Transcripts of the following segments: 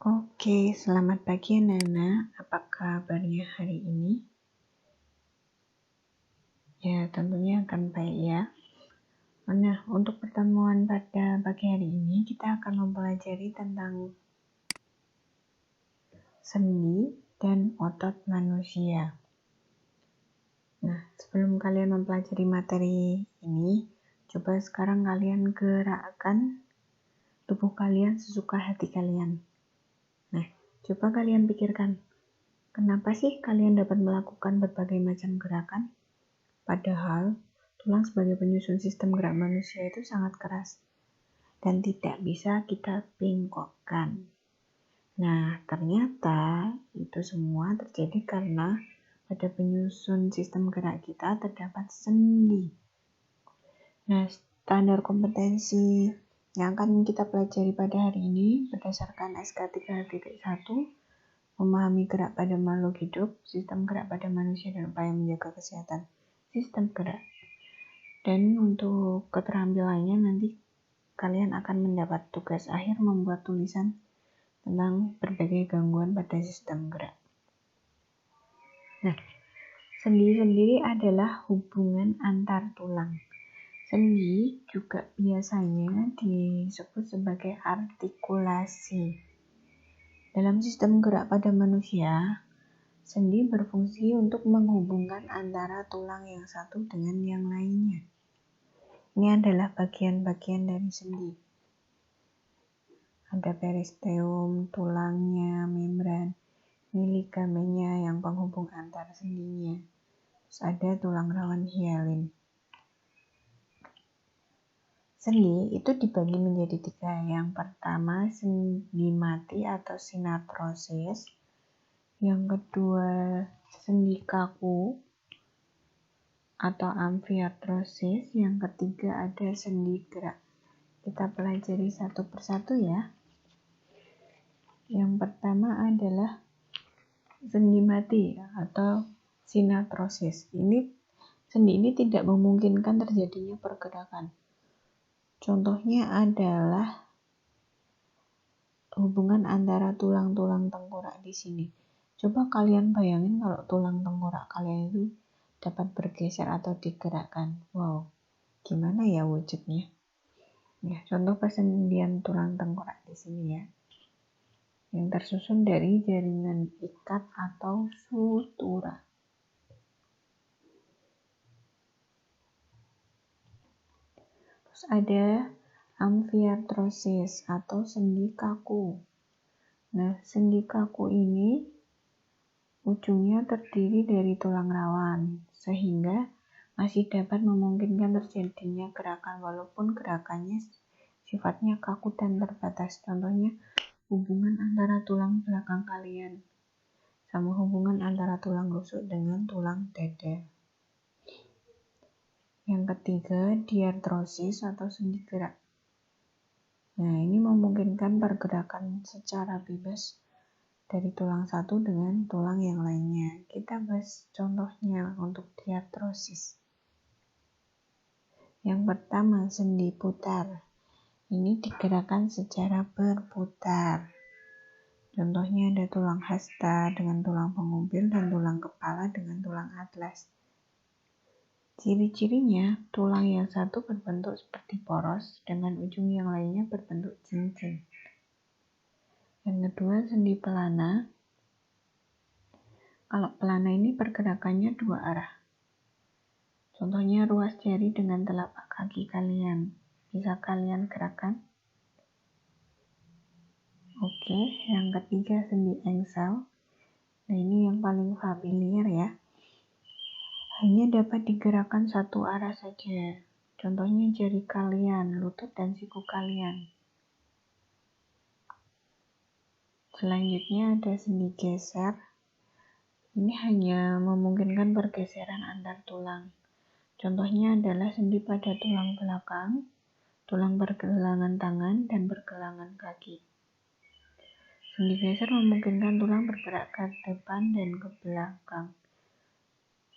Oke, selamat pagi anak-anak. Apa kabarnya hari ini? Ya, tentunya akan baik ya. Nah, untuk pertemuan pada pagi hari ini, kita akan mempelajari tentang sendi dan otot manusia. Nah, sebelum kalian mempelajari materi ini, coba sekarang kalian gerakkan tubuh kalian sesuka hati kalian. Nah, coba kalian pikirkan, kenapa sih kalian dapat melakukan berbagai macam gerakan? Padahal, tulang sebagai penyusun sistem gerak manusia itu sangat keras dan tidak bisa kita bengkokkan. Nah, ternyata itu semua terjadi karena pada penyusun sistem gerak kita terdapat sendi. Nah, standar kompetensi yang akan kita pelajari pada hari ini berdasarkan SK 3.1, memahami gerak pada makhluk hidup, sistem gerak pada manusia dan upaya menjaga kesehatan sistem gerak. Dan untuk keterampilannya nanti kalian akan mendapat tugas akhir membuat tulisan tentang berbagai gangguan pada sistem gerak. Nah, sendi sendiri adalah hubungan antar tulang. Sendi juga biasanya disebut sebagai artikulasi. Dalam sistem gerak pada manusia, sendi berfungsi untuk menghubungkan antara tulang yang satu dengan yang lainnya. Ini adalah bagian-bagian dari sendi. Ada peristeum, tulangnya, membran, ini ligamennya yang penghubung antar sendinya. Terus ada tulang rawan hialin. Sendi itu dibagi menjadi 3. Yang pertama sendi mati atau sinartrosis. Yang kedua sendi kaku atau amfiartrosis. Yang ketiga ada sendi gerak. Kita pelajari satu persatu ya. Yang pertama adalah sendi mati atau sinartrosis. Sendi ini tidak memungkinkan terjadinya pergerakan. Contohnya adalah hubungan antara tulang-tulang tengkorak di sini. Coba kalian bayangin kalau tulang tengkorak kalian itu dapat bergeser atau digerakkan. Wow, gimana ya wujudnya? Ya, contoh persendian tulang tengkorak di sini ya. Yang tersusun dari jaringan ikat atau sutura. Terus ada amfiartrosis atau sendi kaku. Nah, sendi kaku ini ujungnya terdiri dari tulang rawan, sehingga masih dapat memungkinkan terjadinya gerakan walaupun gerakannya sifatnya kaku dan terbatas. Contohnya hubungan antara tulang belakang kalian sama hubungan antara tulang rusuk dengan tulang dada. Yang ketiga, diartrosis atau sendi gerak. Nah, ini memungkinkan pergerakan secara bebas dari tulang satu dengan tulang yang lainnya. Kita bahas contohnya untuk diartrosis. Yang pertama, sendi putar. Ini digerakkan secara berputar. Contohnya ada tulang hasta dengan tulang pengubil dan tulang kepala dengan tulang atlas. Ciri-cirinya, tulang yang satu berbentuk seperti poros dengan ujung yang lainnya berbentuk cincin. Yang kedua, sendi pelana. Kalau pelana ini pergerakannya 2 arah. Contohnya ruas jari dengan telapak kaki kalian. Bisa kalian gerakkan? Oke, yang ketiga sendi engsel. Nah, ini yang paling familiar ya. Hanya dapat digerakkan satu arah saja. Contohnya jari kalian, lutut dan siku kalian. Selanjutnya ada sendi geser. Ini hanya memungkinkan pergeseran antar tulang. Contohnya adalah sendi pada tulang belakang, tulang pergelangan tangan, dan pergelangan kaki. Sendi geser memungkinkan tulang bergerak ke depan dan ke belakang.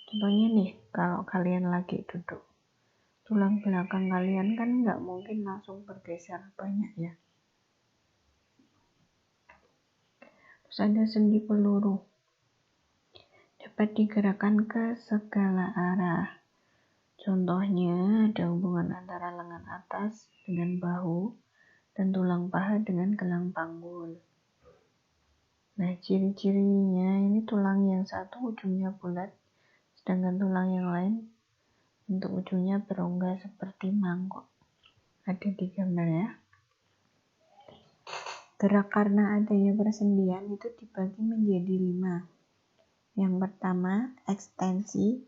Contohnya nih, kalau kalian lagi duduk, tulang belakang kalian kan nggak mungkin langsung bergeser banyak ya. Terus ada sendi peluru, dapat digerakkan ke segala arah. Contohnya ada hubungan antara lengan atas dengan bahu dan tulang paha dengan gelang panggul. Nah, ciri-cirinya ini tulang yang satu ujungnya bulat, sedangkan tulang yang lain bentuk ujungnya berongga seperti mangkok. Ada di gambar ya. Gerak karena adanya persendian itu dibagi menjadi 5. Yang pertama, ekstensi.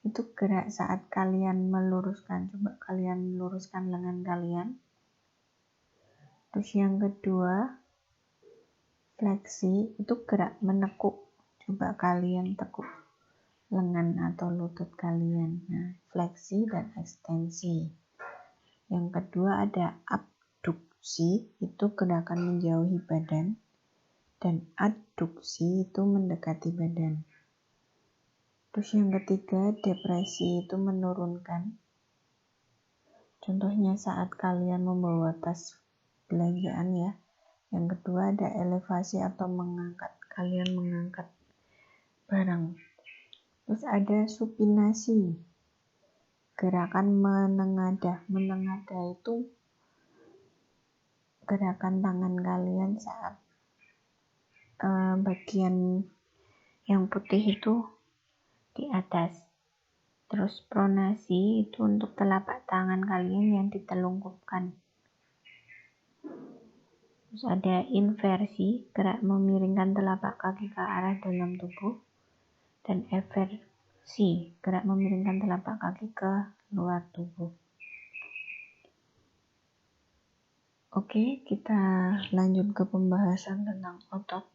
Itu gerak saat kalian meluruskan. Coba kalian luruskan lengan kalian. Terus yang kedua, fleksi. Itu gerak menekuk. Coba kalian tekuk lengan atau lutut kalian. Nah, fleksi dan ekstensi. Yang kedua ada abduksi. Itu gerakan menjauhi badan. Dan adduksi itu mendekati badan. Terus yang ketiga, depresi itu menurunkan. Contohnya saat kalian membawa tas belanjaan ya. Yang kedua ada elevasi atau mengangkat. Kalian mengangkat barang. Terus ada supinasi. Gerakan menengadah. Menengadah itu gerakan tangan kalian saat bagian yang putih itu di atas. Terus pronasi itu untuk telapak tangan kalian yang ditelungkupkan. Terus ada inversi, gerak memiringkan telapak kaki ke arah dalam tubuh. Dan eversi, gerak memiringkan telapak kaki ke luar tubuh. Oke, kita lanjut ke pembahasan tentang otot.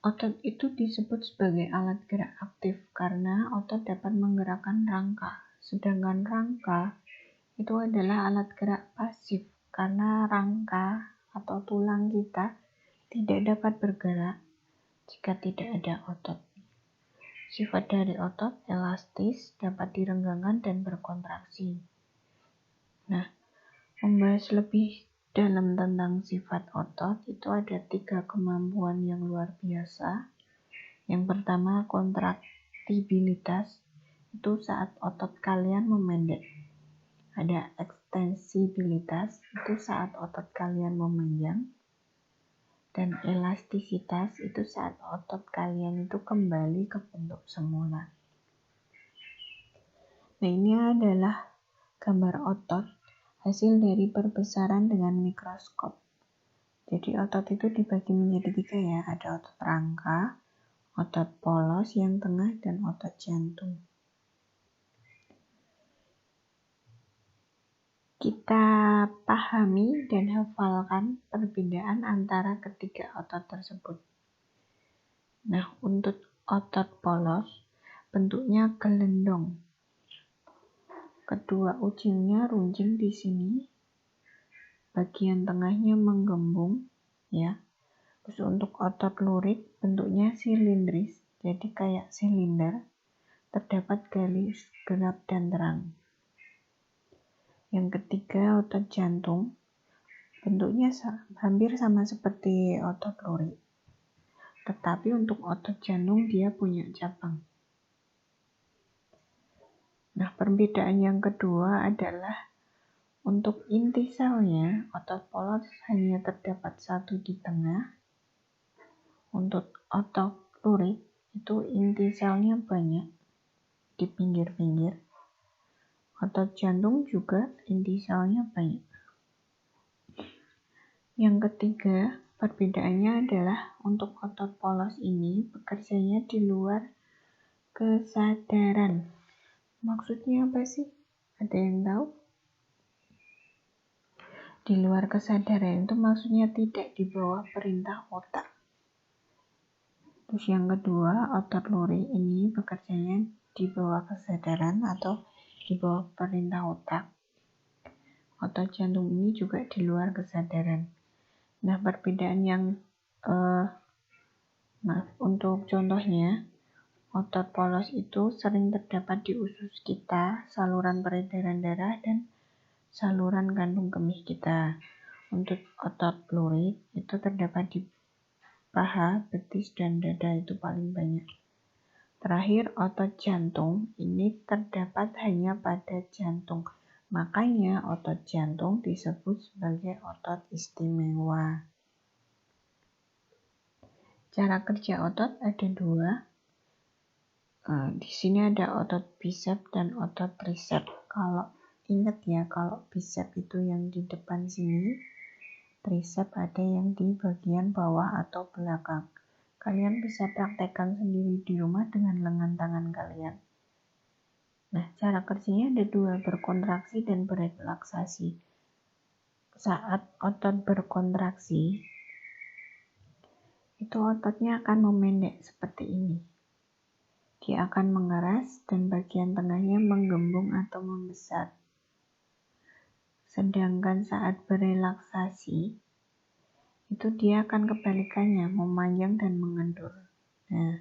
Otot itu disebut sebagai alat gerak aktif karena otot dapat menggerakkan rangka. Sedangkan rangka itu adalah alat gerak pasif karena rangka atau tulang kita tidak dapat bergerak jika tidak ada otot. Sifat dari otot elastis, dapat direnggangkan dan berkontraksi. Nah, membahas lebih dalam tentang sifat otot itu ada 3 kemampuan yang luar biasa. Yang pertama, kontraktibilitas. Itu saat otot kalian memendek. Ada ekstensibilitas. Itu saat otot kalian memanjang. Dan elastisitas itu saat otot kalian itu kembali ke bentuk semula. Nah, ini adalah gambar otot hasil dari perbesaran dengan mikroskop. Jadi otot itu dibagi menjadi 3 ya. Ada otot rangka, otot polos yang tengah, dan otot jantung. Kita pahami dan hafalkan perbedaan antara ketiga otot tersebut. Nah, untuk otot polos bentuknya gelendong. Kedua ujungnya runcing di sini. Bagian tengahnya menggembung ya. Terus untuk otot lurik bentuknya silindris, jadi kayak silinder. Terdapat garis gelap dan terang. Yang ketiga otot jantung. Bentuknya hampir sama seperti otot lurik. Tetapi untuk otot jantung dia punya cabang. Nah, perbedaan yang kedua adalah untuk inti selnya, otot polos hanya terdapat 1 di tengah. Untuk otot lurik, itu inti selnya banyak di pinggir-pinggir. Otot jantung juga inti selnya banyak. Yang ketiga, perbedaannya adalah untuk otot polos ini bekerjanya di luar kesadaran. Maksudnya apa sih? Ada yang tahu? Di luar kesadaran itu maksudnya tidak di bawah perintah otak. Terus yang kedua, otot lurik ini bekerjanya di bawah kesadaran atau di bawah perintah otak. Otot jantung ini juga di luar kesadaran. Nah, perbedaan yang untuk contohnya, otot polos itu sering terdapat di usus kita, saluran peredaran darah, dan saluran kandung kemih kita. Untuk otot lurik itu terdapat di paha, betis, dan dada itu paling banyak. Terakhir, otot jantung ini terdapat hanya pada jantung. Makanya otot jantung disebut sebagai otot istimewa. Cara kerja otot ada dua. Di sini ada otot bisep dan otot tricep. Kalau ingat ya, kalau bisep itu yang di depan sini, tricep ada yang di bagian bawah atau belakang. Kalian bisa praktekkan sendiri di rumah dengan lengan tangan kalian. Nah, cara kerjanya ada dua, berkontraksi dan berelaksasi. Saat otot berkontraksi, itu ototnya akan memendek seperti ini. Dia akan mengeras dan bagian tengahnya menggembung atau membesar. Sedangkan saat berelaksasi, itu dia akan kebalikannya, memanjang dan mengendur. Nah,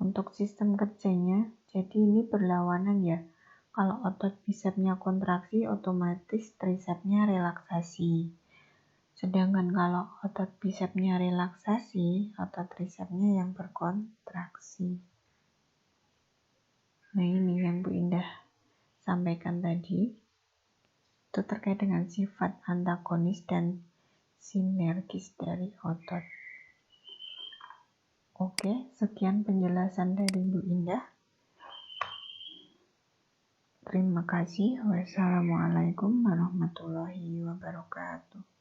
untuk sistem kerjanya, jadi ini berlawanan ya. Kalau otot bisepnya kontraksi, otomatis tricepnya relaksasi. Sedangkan kalau otot bisepnya relaksasi, otot tricepnya yang berkontraksi. Nah, ini yang Bu Indah sampaikan tadi. Itu terkait dengan sifat antagonis dan sinergis dari otot. Oke, sekian penjelasan dari Bu Indah. Terima kasih. Wassalamualaikum warahmatullahi wabarakatuh.